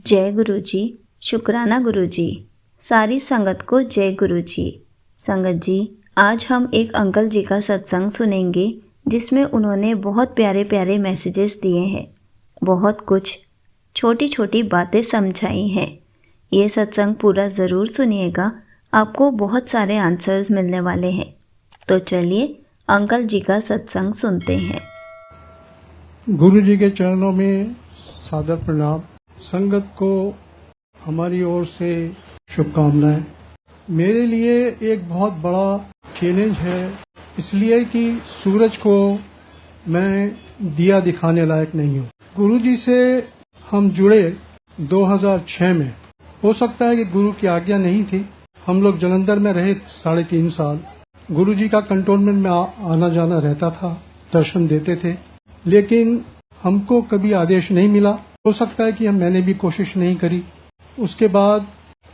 जय गुरु जी। शुक्राना गुरु जी। सारी संगत को जय गुरु जी। संगत जी, आज हम एक अंकल जी का सत्संग सुनेंगे जिसमें उन्होंने बहुत प्यारे प्यारे मैसेजेस दिए हैं, बहुत कुछ छोटी छोटी बातें समझाई हैं। ये सत्संग पूरा ज़रूर सुनिएगा, आपको बहुत सारे आंसर्स मिलने वाले हैं। तो चलिए अंकल जी का सत्संग सुनते हैं। गुरु जी के चरणों में सादर प्रणाम। संगत को हमारी ओर से शुभकामनाएं। मेरे लिए एक बहुत बड़ा चैलेंज है, इसलिए कि सूरज को मैं दिया दिखाने लायक नहीं हूँ। गुरु जी से हम जुड़े 2006 में। हो सकता है कि गुरु की आज्ञा नहीं थी। हम लोग जालंधर में रहे 3.5 साल। गुरु जी का कंटोनमेंट में आना जाना रहता था, दर्शन देते थे, लेकिन हमको कभी आदेश नहीं मिला। हो सकता है कि मैंने भी कोशिश नहीं करी। उसके बाद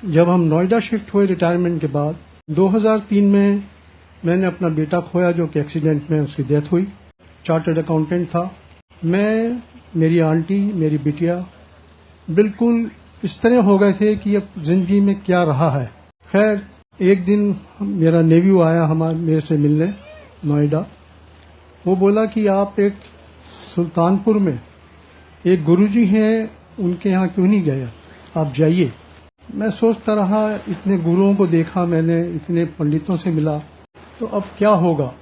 जब हम नोएडा शिफ्ट हुए रिटायरमेंट के बाद 2003 में मैंने अपना बेटा खोया, जो कि एक्सीडेंट में उसकी डेथ हुई। चार्टर्ड अकाउंटेंट था। मैं, मेरी आंटी, मेरी बिटिया बिल्कुल इस तरह हो गए थे कि अब जिंदगी में क्या रहा है। खैर, एक दिन मेरा नेव्यू आया मेरे से मिलने नोएडा। वो बोला कि आप एक सुल्तानपुर में एक गुरुजी हैं, उनके यहाँ क्यों नहीं गए, आप जाइए। मैं सोचता रहा, इतने गुरुओं को देखा मैंने, इतने पंडितों से मिला, तो अब क्या होगा।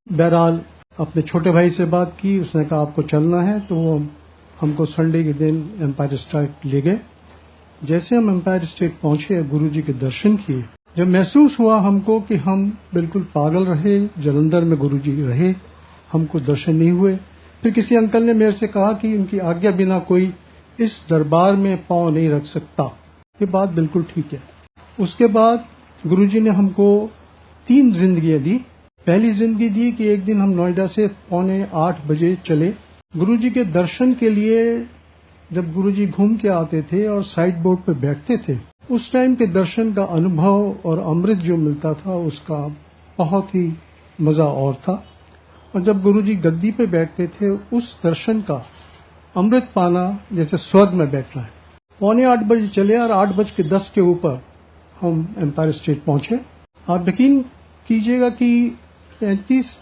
बहरहाल अपने छोटे भाई से बात की, उसने कहा आपको चलना है, तो वो हमको संडे के दिन एम्पायर स्टेट ले गए। जैसे हम एम्पायर स्टेट पहुंचे, गुरुजी के दर्शन किए, जब महसूस हुआ हमको कि हम बिल्कुल पागल रहे। जालंधर में गुरुजी रहे, हमको दर्शन नहीं हुए। फिर किसी अंकल ने मेरे से कहा कि उनकी आज्ञा बिना कोई इस दरबार में पांव नहीं रख सकता। ये बात बिल्कुल ठीक है। उसके बाद गुरुजी ने हमको 3 जिंदगियां दी। पहली जिंदगी दी कि एक दिन हम नोएडा से 7:45 बजे चले गुरुजी के दर्शन के लिए। जब गुरुजी घूम के आते थे और साइड बोर्ड पे बैठते थे, उस टाइम के दर्शन का अनुभव और अमृत जो मिलता था, उसका बहुत ही मजा और था। और जब गुरुजी गद्दी पे बैठते थे, उस दर्शन का अमृत पाना जैसे स्वर्ग में बैठना है। 7:45 बजे चले और 8:10 के ऊपर हम एम्पायर स्टेट पहुंचे। आप यकीन कीजिएगा कि 35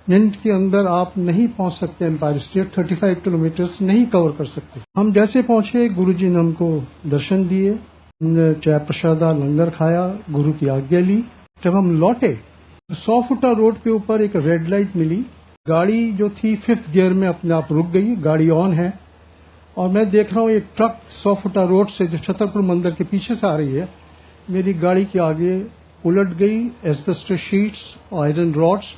मिनट के अंदर आप नहीं पहुंच सकते एम्पायर स्टेट। 35 किलोमीटर नहीं कवर कर सकते। हम जैसे पहुंचे, गुरुजी ने हमको दर्शन दिए, हमने चाय प्रसादा लंगर खाया, गुरु की आज्ञा ली। जब हम लौटे, 100 फुटा रोड के ऊपर एक रेड लाइट मिली। गाड़ी जो थी 5th गियर में अपने आप रुक गई। गाड़ी ऑन है और मैं देख रहा हूं एक ट्रक 100 फुटा रोड से, जो छतरपुर मंदिर के पीछे से आ रही है, मेरी गाड़ी के आगे उलट गई। एस्बेस्टस शीट्स, आयरन रॉड्स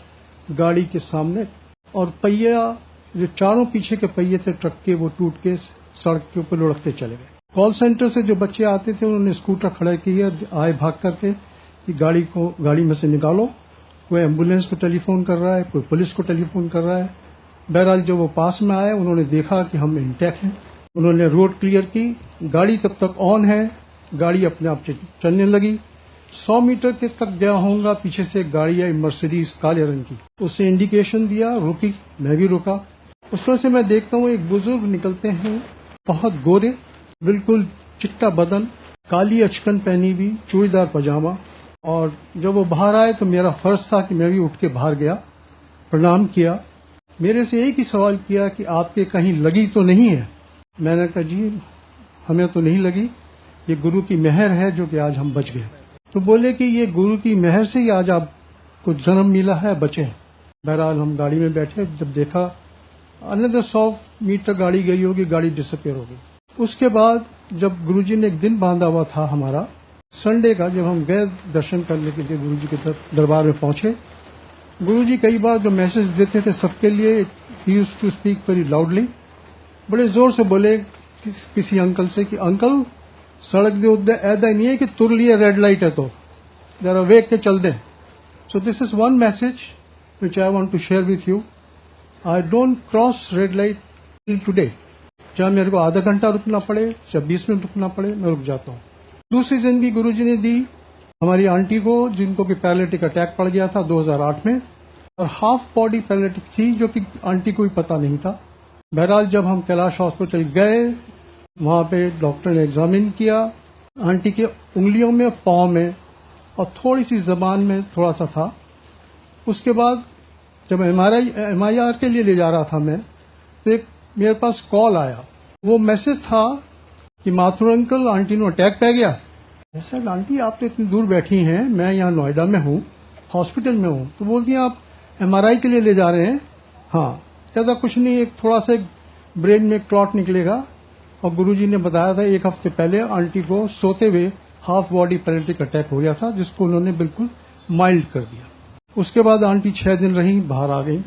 गाड़ी के सामने, और पहिया जो चारों पीछे के पहिए थे ट्रक के, वो टूट के सड़क के ऊपर लुढ़कते चले गए। कॉल सेंटर से जो बच्चे आते थे, उन्होंने स्कूटर खड़ा किया, आए भाग करके कि गाड़ी में से निकालो। कोई एम्बुलेंस को टेलीफोन कर रहा है, कोई पुलिस को टेलीफोन कर रहा है। बहरहाल जब वो पास में आए, उन्होंने देखा कि हम इंटैक्ट हैं। उन्होंने रोड क्लियर की। गाड़ी तब तक ऑन है, गाड़ी अपने आप चलने लगी। 100 मीटर के तक गया होऊंगा, पीछे से एक गाड़ी आई, मर्सिडीज काले रंग की। उससे इंडिकेशन दिया, रुकी, मैं भी रुका। उसमें से मैं देखता हूँ एक बुजुर्ग निकलते हैं, बहुत गोरे, बिल्कुल चिट्टा बदन, काली अचकन पहनी हुई, चूड़ीदार पजामा। और जब वो बाहर आए तो मेरा फर्ज था कि मैं भी उठ के बाहर गया, प्रणाम किया। मेरे से एक ही सवाल किया कि आपके कहीं लगी तो नहीं है। मैंने कहा जी हमें तो नहीं लगी, ये गुरु की मेहर है जो कि आज हम बच गए। तो बोले कि ये गुरु की मेहर से ही आज आपको जन्म मिला है, बचे। बहरहाल हम गाड़ी में बैठे, जब देखा अनदर 100 मीटर गाड़ी गई होगी, गाड़ी डिसअपियर हो गई। उसके बाद जब गुरुजी ने एक दिन बांधा हुआ था हमारा, संडे का, जब हम गए दर्शन करने के लिए गुरुजी के दरबार में पहुंचे, गुरुजी कई बार जो मैसेज देते थे सबके लिए, he used to speak very loudly. बड़े जोर से बोले किसी अंकल से कि अंकल, सड़क दे उद्दे ऐदा नहीं है कि तुर लिए रेड लाइट है तो जरा वेग के चल दे। So this is one message which I want to share with you. I don't cross red light till today. चाहे मेरे को आधा घंटा रुकना पड़े, चाहे 20 मिनट रुकना पड़े, मैं रुक जाता हूं। दूसरी जिंदगी गुरुजी ने दी हमारी आंटी को, जिनको कि पैरालिटिक अटैक पड़ गया था 2008 में, और हाफ बॉडी पैरालिटिक थी, जो कि आंटी को भी पता नहीं था। बहरहाल जब हम कैलाश हॉस्पिटल गए, वहाँ पे डॉक्टर ने एग्जामिन किया। आंटी के उंगलियों में, पाँव में और थोड़ी सी जबान में थोड़ा सा था। उसके बाद जब MRI के लिए ले जा रहा था मैं, तो एक मेरे पास कॉल आया। वो मैसेज था कि माथुर अंकल, आंटी ने अटैक पै गया। सर आंटी आप तो इतनी दूर बैठी हैं, मैं यहाँ नोएडा में हूँ, हॉस्पिटल में हूँ। तो बोलती हैं आप MRI के लिए ले जा रहे हैं? हाँ। कहता कुछ नहीं, एक थोड़ा सा ब्रेन में क्लॉट निकलेगा। और गुरुजी ने बताया था 1 हफ्ते पहले आंटी को सोते हुए हाफ बॉडी पैरालिटिक अटैक हो गया था, जिसको उन्होंने बिल्कुल माइल्ड कर दिया। उसके बाद आंटी 6 दिन रही, बाहर आ गई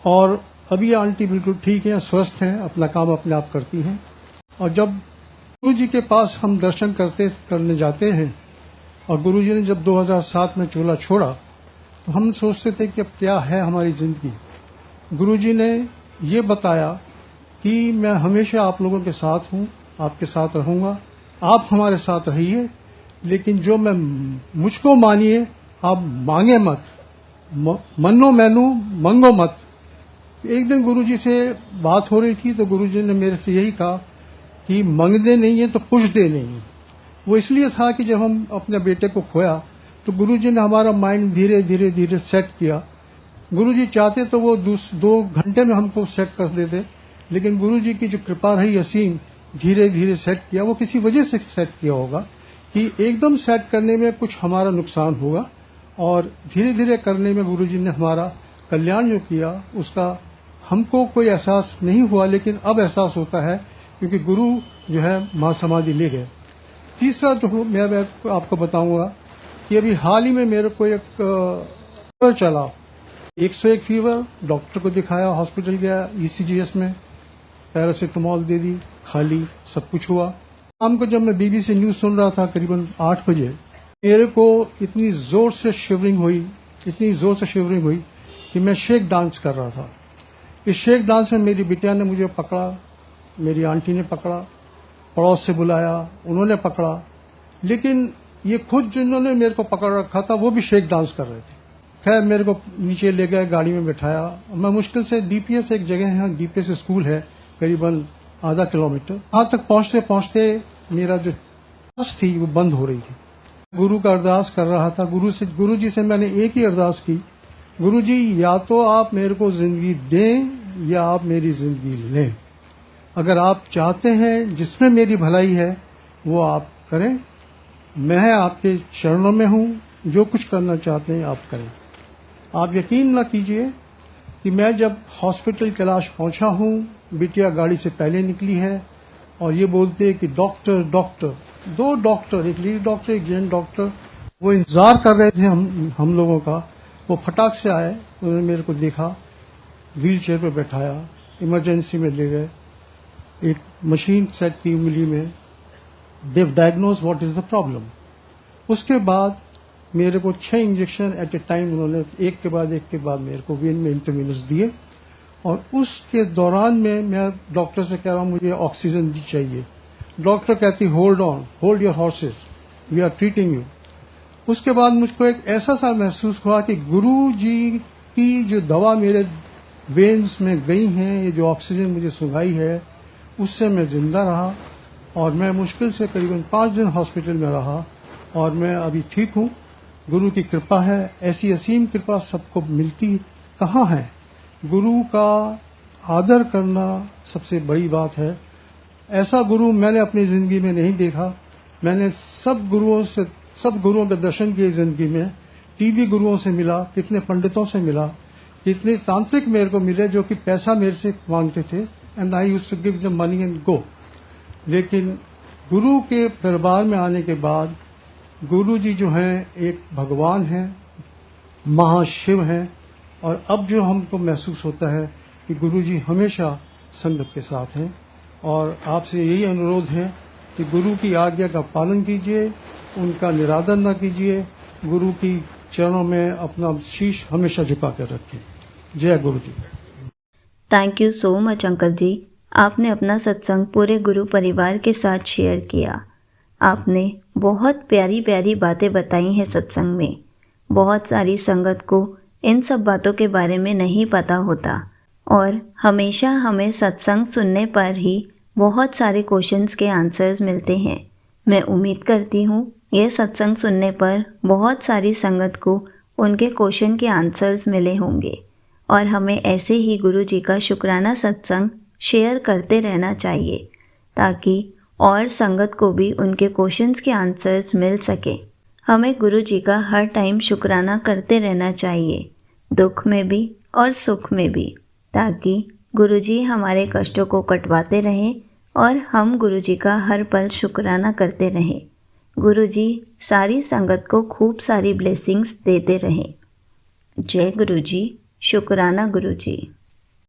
और अभी आंटी बिल्कुल ठीक है, स्वस्थ हैं, अपना काम अपने आप करती हैं। और जब गुरुजी के पास हम दर्शन करने जाते हैं, और गुरुजी ने जब 2007 में चोला छोड़ा, तो हम सोचते थे कि अब क्या है हमारी जिंदगी। गुरुजी ने ये बताया कि मैं हमेशा आप लोगों के साथ हूँ, आपके साथ रहूंगा, आप हमारे साथ रहिए, लेकिन जो मैं मुझको मानिए, आप मांगे मत, मन्नो मैनू मंगो मत। एक दिन गुरुजी से बात हो रही थी, तो गुरुजी ने मेरे से यही कहा कि मंगदे नहीं है तो पुछदे नहीं है। वो इसलिए था कि जब हम अपने बेटे को खोया, तो गुरुजी ने हमारा माइंड धीरे धीरे धीरे सेट किया। गुरुजी चाहते तो वो 2 घंटे में हमको सेट कर देते, लेकिन गुरुजी की जो कृपा रही असीम, धीरे धीरे सेट किया। वो किसी वजह से सेट किया होगा कि एकदम सेट करने में कुछ हमारा नुकसान होगा, और धीरे धीरे करने में गुरुजी ने हमारा कल्याण जो किया, उसका हमको कोई एहसास नहीं हुआ, लेकिन अब एहसास होता है, क्योंकि गुरु जो है महासमाधि ले गए। तीसरा जो मैं आपको बताऊंगा कि अभी हाल ही में मेरे को एक फीवर चला, 101 फीवर। डॉक्टर को दिखाया, हॉस्पिटल गया, ECGS में पैरासिटामोल दे दी, खाली, सब कुछ हुआ। शाम को जब मैं BBC न्यूज सुन रहा था करीबन 8 बजे, मेरे को इतनी जोर से शिवरिंग हुई कि मैं शेक डांस कर रहा था। इस शेक डांस में मेरी बिटिया ने मुझे पकड़ा, मेरी आंटी ने पकड़ा, पड़ोस से बुलाया, उन्होंने पकड़ा, लेकिन ये खुद जिन्होंने मेरे को पकड़ रखा था वो भी शेक डांस कर रहे थे। खैर मेरे को नीचे ले गए, गाड़ी में बैठाया। मैं मुश्किल से DPS एक जगह है, DPS स्कूल है, करीबन आधा किलोमीटर। वहां तक पहुंचते पहुंचते मेरा जो सांस थी वो बंद हो रही थी। गुरु का अरदास कर रहा था। गुरु जी से मैंने एक ही अरदास की, गुरु जी या तो आप मेरे को जिंदगी दें या आप मेरी जिंदगी लें। अगर आप चाहते हैं जिसमें मेरी भलाई है वो आप करें, मैं आपके चरणों में हूं, जो कुछ करना चाहते हैं आप करें। आप यकीन न कीजिए कि मैं जब हॉस्पिटल कैलाश पहुंचा हूं, बिटिया गाड़ी से पहले निकली है और ये बोलते हैं कि डॉक्टर डॉक्टर, 2 डॉक्टर, एक लेडी डॉक्टर, एक जेंट डॉक्टर, वो इंतजार कर रहे थे हम लोगों का। वो फटाक से आए, उन्होंने मेरे को देखा, व्हील चेयर पर बैठाया, इमरजेंसी में ले गए, एक मशीन सेट की उंगली में, they diagnose what is the problem. उसके बाद मेरे को 6 इंजेक्शन एट ए टाइम उन्होंने एक के बाद मेरे को वेन में इंटरवीनस दिए। और उसके दौरान में मैं डॉक्टर से कह रहा हूं मुझे ऑक्सीजन दी चाहिए। डॉक्टर कहती hold on, hold your horses, we are treating you. उसके बाद मुझको एक ऐसा सा महसूस हुआ कि गुरु जी की जो दवा मेरे वेन्स में गई हैं, ये जो ऑक्सीजन मुझे सुंघाई है, उससे मैं जिंदा रहा। और मैं मुश्किल से करीबन 5 दिन हॉस्पिटल में रहा और मैं अभी ठीक हूं। गुरु की कृपा है, ऐसी असीम कृपा सबको मिलती कहाँ है। गुरु का आदर करना सबसे बड़ी बात है। ऐसा गुरु मैंने अपनी जिंदगी में नहीं देखा। मैंने सब गुरुओं के दर्शन किए जिंदगी में। टीवी गुरुओं से मिला, कितने पंडितों से मिला, कितने तांत्रिक मेरे को मिले जो कि पैसा मेरे से मांगते थे, and I used to give them money and go. लेकिन गुरु के दरबार में आने के बाद गुरु जी जो हैं एक भगवान हैं, महाशिव हैं। और अब जो हमको महसूस होता है कि गुरु जी हमेशा संगत के साथ हैं। और आपसे यही अनुरोध है कि गुरु की आज्ञा का पालन कीजिए, उनका निरादर न कीजिए, गुरु की चरणों में अपना शीश हमेशा झुका कर रखें। जय गुरु जी। Thank you so much uncle ji. आपने अपना सत्संग पूरे गुरु परिवार के साथ शेयर किया। आपने बहुत प्यारी प्यारी बातें बताई हैं सत्संग में। बहुत सारी संगत को इन सब बातों के बारे में नहीं पता होता और हमेशा हमें सत्संग सुनने पर ही बहुत सारे क्वेश्चंस के आंसर्स मिलते हैं। मैं उम्मीद करती हूँ ये सत्संग सुनने पर बहुत सारी संगत को उनके क्वेश्चन के आंसर्स मिले होंगे और हमें ऐसे ही गुरु जी का शुक्राना सत्संग शेयर करते रहना चाहिए ताकि और संगत को भी उनके क्वेश्चंस के आंसर्स मिल सके। हमें गुरु जी का हर टाइम शुक्राना करते रहना चाहिए, दुख में भी और सुख में भी, ताकि गुरु जी हमारे कष्टों को कटवाते रहें और हम गुरु जी का हर पल शुक्राना करते रहें। गुरु जी सारी संगत को खूब सारी ब्लेसिंग्स देते रहें। जय गुरु जी। शुक्राना गुरु जी।